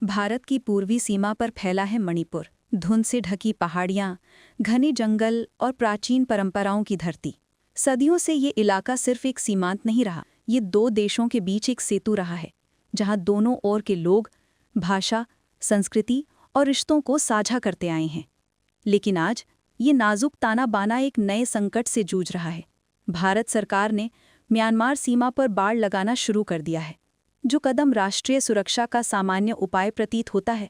भारत की पूर्वी सीमा पर फैला है मणिपुर। धुंध से ढकी पहाड़ियाँ, घने जंगल और प्राचीन परंपराओं की धरती। सदियों से ये इलाका सिर्फ एक सीमांत नहीं रहा, ये दो देशों के बीच एक सेतु रहा है, जहाँ दोनों ओर के लोग भाषा, संस्कृति और रिश्तों को साझा करते आए हैं। लेकिन आज ये नाजुक ताना बाना एक नए संकट से जूझ रहा है। भारत सरकार ने म्यांमार सीमा पर बाड़ लगाना शुरू कर दिया है। जो कदम राष्ट्रीय सुरक्षा का सामान्य उपाय प्रतीत होता है,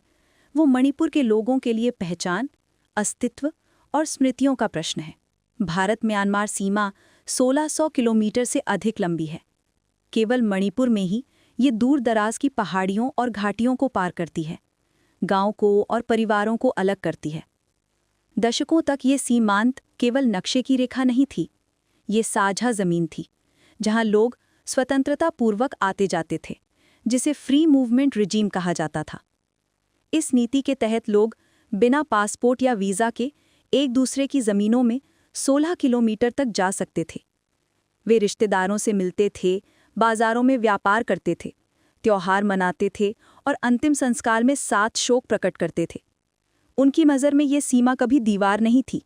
वो मणिपुर के लोगों के लिए पहचान, अस्तित्व और स्मृतियों का प्रश्न है। भारत म्यांमार सीमा 1600 किलोमीटर से अधिक लंबी है। केवल मणिपुर में ही ये दूर दराज की पहाड़ियों और घाटियों को पार करती है, गांव को और परिवारों को अलग करती है। दशकों तक ये सीमांत केवल नक्शे की रेखा नहीं थी, ये साझा जमीन थी, जहां लोग स्वतंत्रता पूर्वक आते जाते थे, जिसे फ्री मूवमेंट रिजीम कहा जाता था। इस नीति के तहत लोग बिना पासपोर्ट या वीज़ा के एक दूसरे की ज़मीनों में 16 किलोमीटर तक जा सकते थे। वे रिश्तेदारों से मिलते थे, बाजारों में व्यापार करते थे, त्योहार मनाते थे और अंतिम संस्कार में साथ शोक प्रकट करते थे। उनकी नज़र में ये सीमा कभी दीवार नहीं थी,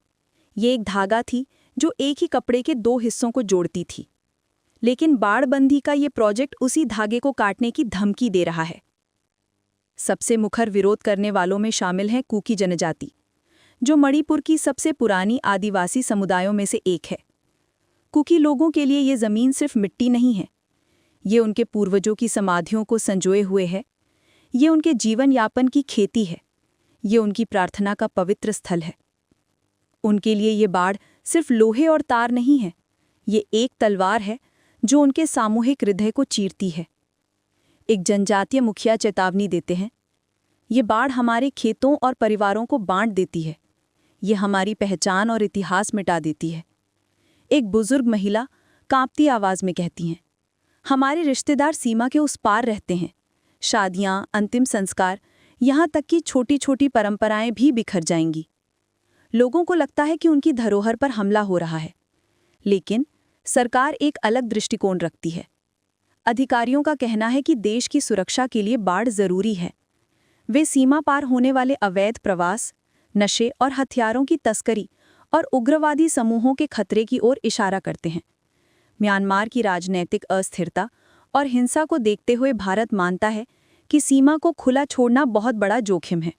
ये एक धागा थी जो एक ही कपड़े के दो हिस्सों को जोड़ती थी। लेकिन बाड़बंदी का ये प्रोजेक्ट उसी धागे को काटने की धमकी दे रहा है। सबसे मुखर विरोध करने वालों में शामिल है कुकी जनजाति, जो मणिपुर की सबसे पुरानी आदिवासी समुदायों में से एक है। कुकी लोगों के लिए ये ज़मीन सिर्फ मिट्टी नहीं है, ये उनके पूर्वजों की समाधियों को संजोए हुए है, ये उनके जीवन यापन की खेती है, ये उनकी प्रार्थना का पवित्र स्थल है। उनके लिए ये बाड़ सिर्फ लोहे और तार नहीं है, ये एक तलवार है जो उनके सामूहिक हृदय को चीरती है। एक जनजातीय मुखिया चेतावनी देते हैं, ये बाढ़ हमारे खेतों और परिवारों को बांट देती है, ये हमारी पहचान और इतिहास मिटा देती है। एक बुजुर्ग महिला कांपती आवाज़ में कहती हैं, हमारे रिश्तेदार सीमा के उस पार रहते हैं। शादियां, अंतिम संस्कार, यहाँ तक कि छोटी छोटी परंपराएं भी बिखर जाएंगी। लोगों को लगता है कि उनकी धरोहर पर हमला हो रहा है, लेकिन सरकार एक अलग दृष्टिकोण रखती है। अधिकारियों का कहना है कि देश की सुरक्षा के लिए बाढ़ जरूरी है। वे सीमा पार होने वाले अवैध प्रवास, नशे और हथियारों की तस्करी और उग्रवादी समूहों के खतरे की ओर इशारा करते हैं। म्यांमार की राजनैतिक अस्थिरता और हिंसा को देखते हुए भारत मानता है कि सीमा को खुला छोड़ना बहुत बड़ा जोखिम है।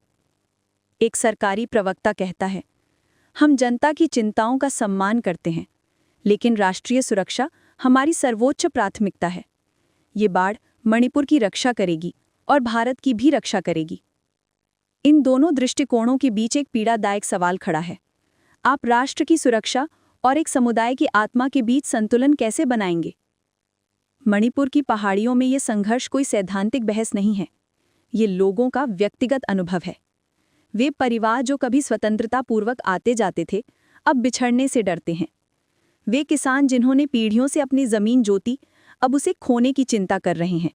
एक सरकारी प्रवक्ता कहता है, हम जनता की चिंताओं का सम्मान करते हैं, लेकिन राष्ट्रीय सुरक्षा हमारी सर्वोच्च प्राथमिकता है। ये बाढ़ मणिपुर की रक्षा करेगी और भारत की भी रक्षा करेगी। इन दोनों दृष्टिकोणों के बीच एक पीड़ादायक सवाल खड़ा है। आप राष्ट्र की सुरक्षा और एक समुदाय की आत्मा के बीच संतुलन कैसे बनाएंगे? मणिपुर की पहाड़ियों में ये संघर्ष कोई सैद्धांतिक बहस नहीं है, ये लोगों का व्यक्तिगत अनुभव है। वे परिवार जो कभी स्वतंत्रता पूर्वक आते जाते थे, अब बिछड़ने से डरते हैं। वे किसान जिन्होंने पीढ़ियों से अपनी जमीन जोती, अब उसे खोने की चिंता कर रहे हैं।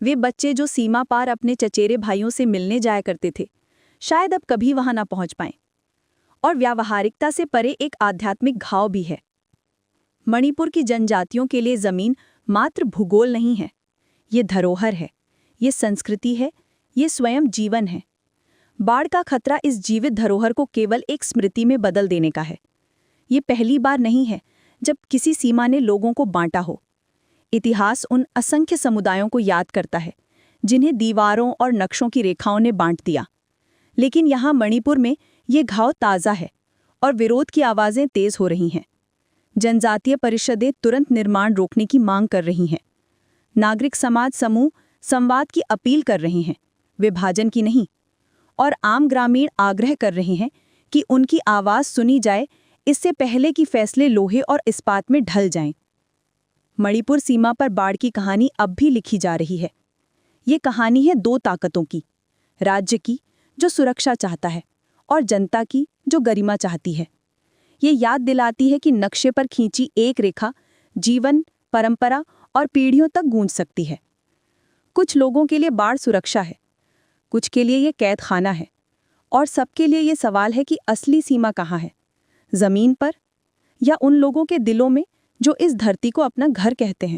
वे बच्चे जो सीमा पार अपने चचेरे भाइयों से मिलने जाया करते थे, शायद अब कभी वहां ना पहुंच पाएं। और व्यावहारिकता से परे एक आध्यात्मिक घाव भी है। मणिपुर की जनजातियों के लिए जमीन मात्र भूगोल नहीं है, ये धरोहर है, ये संस्कृति है, ये स्वयं जीवन है। बाढ़ का खतरा इस जीवित धरोहर को केवल एक स्मृति में बदल देने का है। ये पहली बार नहीं है जब किसी सीमा ने लोगों को बांटा हो। इतिहास उन असंख्य समुदायों को याद करता है जिन्हें दीवारों और नक्शों की रेखाओं ने बांट दिया। लेकिन यहाँ मणिपुर में ये घाव ताज़ा है और विरोध की आवाज़ें तेज़ हो रही हैं। जनजातीय परिषदें तुरंत निर्माण रोकने की मांग कर रही हैं। नागरिक समाज समूह संवाद की अपील कर रहे हैं, विभाजन की नहीं। और आम ग्रामीण आग्रह कर रहे हैं कि उनकी आवाज़ सुनी जाए, इससे पहले कि फैसले लोहे और इस्पात में ढल जाएं। मणिपुर सीमा पर बाढ़ की कहानी अब भी लिखी जा रही है। ये कहानी है दो ताकतों की, राज्य की जो सुरक्षा चाहता है और जनता की जो गरिमा चाहती है। ये याद दिलाती है कि नक्शे पर खींची एक रेखा जीवन, परंपरा और पीढ़ियों तक गूंज सकती है। कुछ लोगों के लिए बाढ़ सुरक्षा है, कुछ के लिए ये कैद खाना है, और सबके लिए ये सवाल है कि असली सीमा कहाँ है, ज़मीन पर या उन लोगों के दिलों में जो इस धरती को अपना घर कहते हैं।